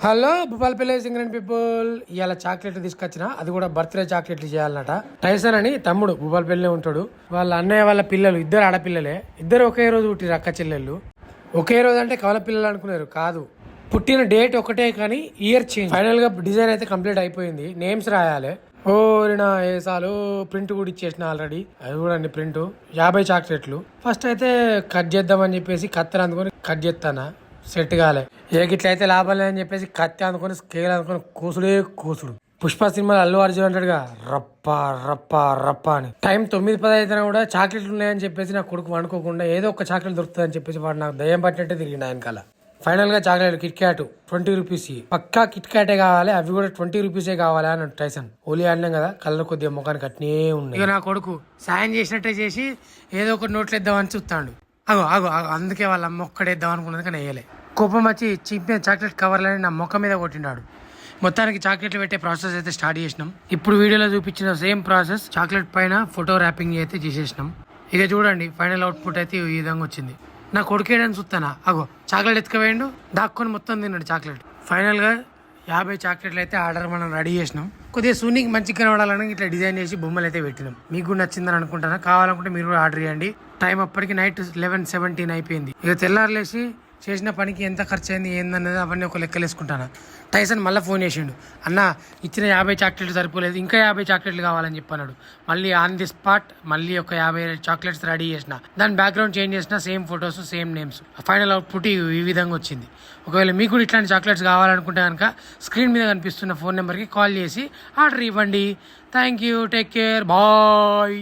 Hello Bhupalpally Singareni people, ఇవాళ చాక్లెట్లు తీసుకొచ్చిన, అది కూడా బర్త్డే చాక్లెట్లు చేయాలన్నట. టైసన్ అని తమ్ముడు భూపాలపల్లిలో ఉంటాడు. వాళ్ళ అన్నయ్య వాళ్ళ పిల్లలు ఇద్దరు ఆడపిల్లలే, ఇద్దరు ఒకే రోజు పుట్టిరు, అక్క చెల్లెళ్ళు. ఒకే రోజు అంటే కవల పిల్లలు అనుకున్నారు, కాదు, పుట్టిన డేట్ ఒకటే కానీ ఇయర్ చేంజ్. ఫైనల్ గా డిజైన్ అయితే కంప్లీట్ అయిపోయింది, నేమ్స్ రాయాలి. ఓరినా ఏసాలు ప్రింట్ కూడా ఇచ్చేసిన ఆల్రెడీ. అది కూడా అండి ప్రింట్ 50 చాక్లెట్లు. ఫస్ట్ అయితే కట్ చేద్దామని చెప్పేసి కత్తెర అందుకొని కట్ చేస్తానా, సెట్ కాలే. ఇట్లయితే లాభం లేదని చెప్పేసి కత్తి అనుకుని స్కేల్ అనుకుని కూసుడే కూసుడు. పుష్ప సినిమాలో అల్లు అర్జున్ అంటాడుగా, రప్ప రప్ప రప్ప అని. టైం 9-10 అయినా కూడా చాక్లెట్లు ఉన్నాయని చెప్పేసి నా కొడుకు వండుకోకుండా ఏదో ఒక చాక్లెట్ దొరుకుతుంది అని చెప్పేసి వాడు నాకు దయ్యం పట్టినట్టే తిరిగింది ఆయనకాల. ఫైనల్ గా చాక్లెట్ కిట్ క్యాట్ 20 రూపీస్, పక్కా కిట్ క్యాటే కావాలి, అవి కూడా 20 రూపీసే కావాలి అని టైసన్. ఓలీ ఆడినాం కదా, కలర్ కొద్దిగా ముఖానికి అట్నే ఉన్నాయి. ఇక నా కొడుకు సాయం చేసినట్టే చేసి ఏదో ఒకటి నోట్లు ఇద్దామని చూస్తాడు. అగో అగో అందుకే వాళ్ళ అమ్మ ఒక్కడేద్దాం అనుకున్నది కానీ వేయలే. కోపం వచ్చి చింపిన చాక్లెట్ కవర్లని నా మొక్క మీద కొట్టినాడు. మొత్తానికి చాక్లెట్లు పెట్టే ప్రాసెస్ అయితే స్టార్ట్ చేసినాం. ఇప్పుడు వీడియోలో చూపించిన సేమ్ ప్రాసెస్ చాక్లెట్ పైన ఫోటో ర్యాపింగ్ అయితే చేసేసినాం. ఇక చూడండి ఫైనల్ అవుట్పుట్ అయితే ఈ విధంగా వచ్చింది. నా కొడుకేయడానికి చూస్తానా, అగో చాక్లెట్ ఎత్తుకుపోయిండు, దాక్కొని మొత్తం తిన్నాడు చాక్లెట్. ఫైనల్ గా 50 చాక్లెట్లు అయితే ఆర్డర్ మనం రెడీ చేసినాం. కొద్దిగా సూనికి మంచిగా కనబడాలని ఇట్లా డిజైన్ చేసి బొమ్మలు అయితే పెట్టినాం. మీకు కూడా నచ్చిందని అనుకుంటాను, కావాలనుకుంటే మీరు కూడా ఆర్డర్ చేయండి. టైం అప్పటికి నైట్ 11:17 అయిపోయింది. ఇక తెల్లారులేసి చేసిన పనికి ఎంత ఖర్చు అయింది ఏందన్నది అవన్నీ ఒక లెక్కలు వేసుకుంటాను. టైసన్ మళ్ళీ ఫోన్ చేసిండు, అన్న ఇచ్చిన 50 చాక్లెట్లు సరిపోలేదు, ఇంకా 50 చాక్లెట్లు కావాలని చెప్పన్నాడు. మళ్ళీ ఆన్ ది స్పాట్ మళ్ళీ ఒక 50 చాక్లెట్స్ రెడీ చేసిన, దాని బ్యాక్గ్రౌండ్ చేంజ్ చేసిన, same photos same names. Final output ఈ విధంగా వచ్చింది. ఒకవేళ మీకు కూడా ఇట్లాంటి చాక్లెట్స్ కావాలనుకుంటే కనుక స్క్రీన్ మీద కనిపిస్తున్న ఫోన్ నెంబర్కి కాల్ చేసి ఆర్డర్ ఇవ్వండి. Thank you, take care, bye.